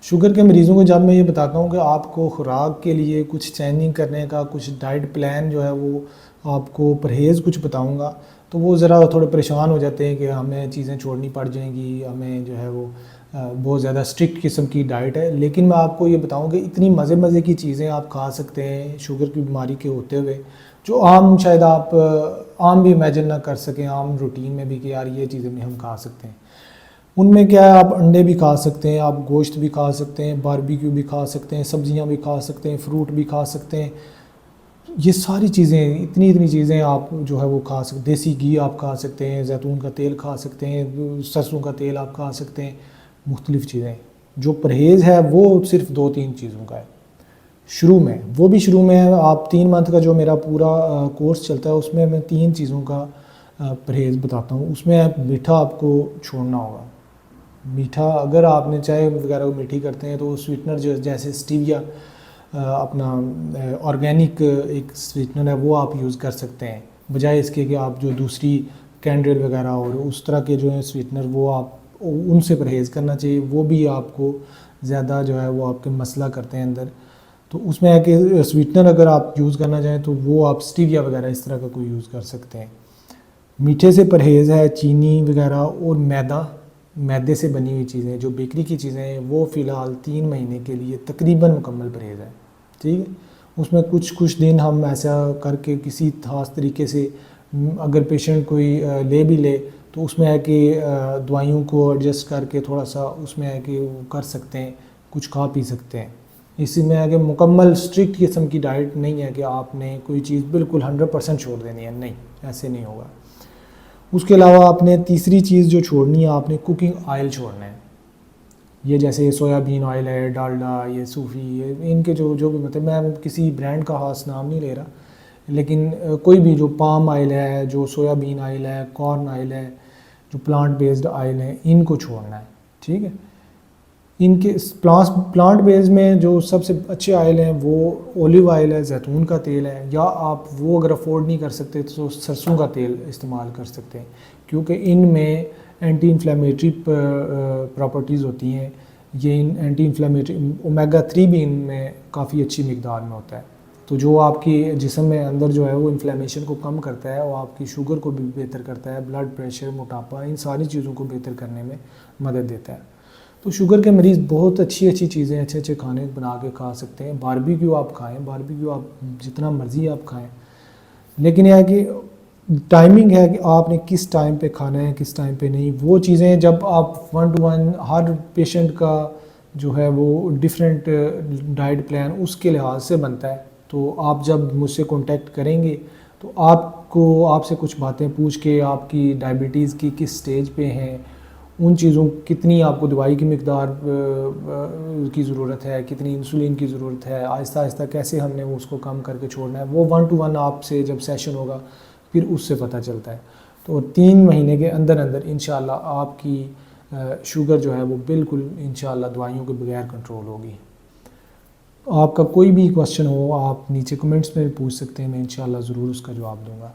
Sugar کے مریضوں کو جب میں یہ بتاتا ہوں کہ آپ کو خوراک کے لیے کچھ چینجنگ کرنے کا کچھ ڈائٹ پلان جو ہے وہ آپ کو پرہیز کچھ بتاؤں گا تو وہ ذرا تھوڑے پریشان ہو جاتے ہیں کہ ہمیں چیزیں چھوڑنی پڑ جائیں گی، ہمیں جو ہے وہ بہت زیادہ اسٹرکٹ قسم کی ڈائٹ ہے. لیکن میں آپ کو یہ بتاؤں کہ اتنی مزے مزے کی چیزیں آپ کھا سکتے ہیں شوگر کی بیماری کے ہوتے ہوئے، جو عام شاید آپ عام بھی امیجن نہ کر سکیں عام روٹین میں بھی، کہ یار یہ چیزیں بھی ہم کھا سکتے ہیں. ان میں کیا ہے، آپ انڈے بھی کھا سکتے ہیں، آپ گوشت بھی کھا سکتے ہیں، باربیکیو بھی کھا سکتے ہیں، سبزیاں بھی کھا سکتے ہیں، فروٹ بھی کھا سکتے ہیں. یہ ساری چیزیں اتنی چیزیں آپ جو ہے وہ کھا سکتے. دیسی گھی آپ کھا سکتے ہیں، زیتون کا تیل کھا سکتے ہیں، سرسوں کا تیل آپ کھا سکتے ہیں. مختلف چیزیں. جو پرہیز ہے وہ صرف 2-3 چیزوں کا ہے شروع میں. وہ بھی شروع میں آپ 3 منتھ کا جو میرا پورا کورس چلتا ہے اس میں 3 چیزوں کا پرہیز بتاتا ہوں. اس میں میٹھا آپ کو چھوڑنا ہوگا. میٹھا اگر آپ نے چائے وغیرہ کو میٹھی کرتے ہیں تو سویٹنر جو جیسے سٹیویا اپنا آرگینک ایک سویٹنر ہے وہ آپ یوز کر سکتے ہیں، بجائے اس کے کہ آپ جو دوسری کینڈل وغیرہ اور اس طرح کے جو ہیں سویٹنر وہ آپ ان سے پرہیز کرنا چاہیے. وہ بھی آپ کو زیادہ جو ہے وہ آپ کے مسئلہ کرتے ہیں اندر. تو اس میں ہے کہ سویٹنر اگر آپ یوز کرنا چاہیں تو وہ آپ سٹیویا وغیرہ اس طرح کا کوئی یوز کر سکتے ہیں. میٹھے سے پرہیز ہے. چینی وغیرہ اور میدے سے بنی ہوئی چیزیں جو بیکری کی چیزیں ہیں وہ فی الحال 3 مہینے کے لیے تقریباً مکمل پرہیز ہے. ٹھیک ہے. اس میں کچھ دن ہم ایسا کر کے کسی خاص طریقے سے اگر پیشنٹ کوئی لے بھی لے تو اس میں ہے کہ دوائیوں کو ایڈجسٹ کر کے تھوڑا سا اس میں ہے کہ وہ کر سکتے ہیں، کچھ کھا پی سکتے ہیں. اسی میں ہے کہ مکمل اسٹرکٹ قسم کی ڈائٹ نہیں ہے کہ آپ نے کوئی چیز بالکل 100% چھوڑ دینی ہے، نہیں، ایسے نہیں ہوگا. اس کے علاوہ آپ نے تیسری چیز جو چھوڑنی ہے، آپ نے کوکنگ آئل چھوڑنا ہے. یہ جیسے سویا بین آئل ہے، ڈالڈا، یہ صوفی، ان کے جو بھی مطلب میں کسی برانڈ کا خاص نام نہیں لے رہا، لیکن کوئی بھی جو پام آئل ہے، جو سویا بین آئل ہے، کارن آئل ہے، جو پلانٹ بیسڈ آئل ہیں، ان کو چھوڑنا ہے. ٹھیک ہے. ان کے پلانٹ بیس میں جو سب سے اچھے آئل ہیں وہ اولیو آئل ہے، زیتون کا تیل ہے، یا آپ وہ اگر افورڈ نہیں کر سکتے تو سرسوں کا تیل استعمال کر سکتے ہیں، کیونکہ ان میں اینٹی انفلیمیٹری پراپرٹیز ہوتی ہیں. یہ اینٹی انفلیمیٹری اومیگا 3 بھی ان میں کافی اچھی مقدار میں ہوتا ہے. تو جو آپ کی جسم میں اندر جو ہے وہ انفلیمیشن کو کم کرتا ہے اور آپ کی شوگر کو بھی بہتر کرتا ہے، بلڈ پریشر، موٹاپا، ان ساری چیزوں کو بہتر کرنے میں مدد دیتا ہے. تو شوگر کے مریض بہت اچھی چیزیں، اچھے کھانے بنا کے کھا سکتے ہیں. باربیکیو آپ کھائیں، باربیکیو آپ جتنا مرضی آپ کھائیں، لیکن یہ ہے کہ ٹائمنگ ہے کہ آپ نے کس ٹائم پہ کھانا ہے، کس ٹائم پہ نہیں. وہ چیزیں جب آپ 1 to 1 ہر پیشنٹ کا جو ہے وہ ڈیفرنٹ ڈائٹ پلان اس کے لحاظ سے بنتا ہے. تو آپ جب مجھ سے کانٹیکٹ کریں گے تو آپ سے کچھ باتیں پوچھ کے آپ کی ڈائبٹیز کی کس سٹیج پہ ہیں، ان چیزوں کتنی آپ کو دوائی کی مقدار کی ضرورت ہے، کتنی انسولین کی ضرورت ہے، آہستہ آہستہ کیسے ہم نے اس کو کم کر کے چھوڑنا ہے، وہ 1 to 1 آپ سے جب سیشن ہوگا پھر اس سے پتہ چلتا ہے. تو 3 مہینے کے اندر انشاءاللہ آپ کی شوگر جو ہے وہ بالکل انشاءاللہ دوائیوں کے بغیر کنٹرول ہوگی. آپ کا کوئی بھی کوشچن ہو آپ نیچے کمنٹس میں پوچھ سکتے ہیں، میں انشاءاللہ ضرور اس کا جواب دوں گا.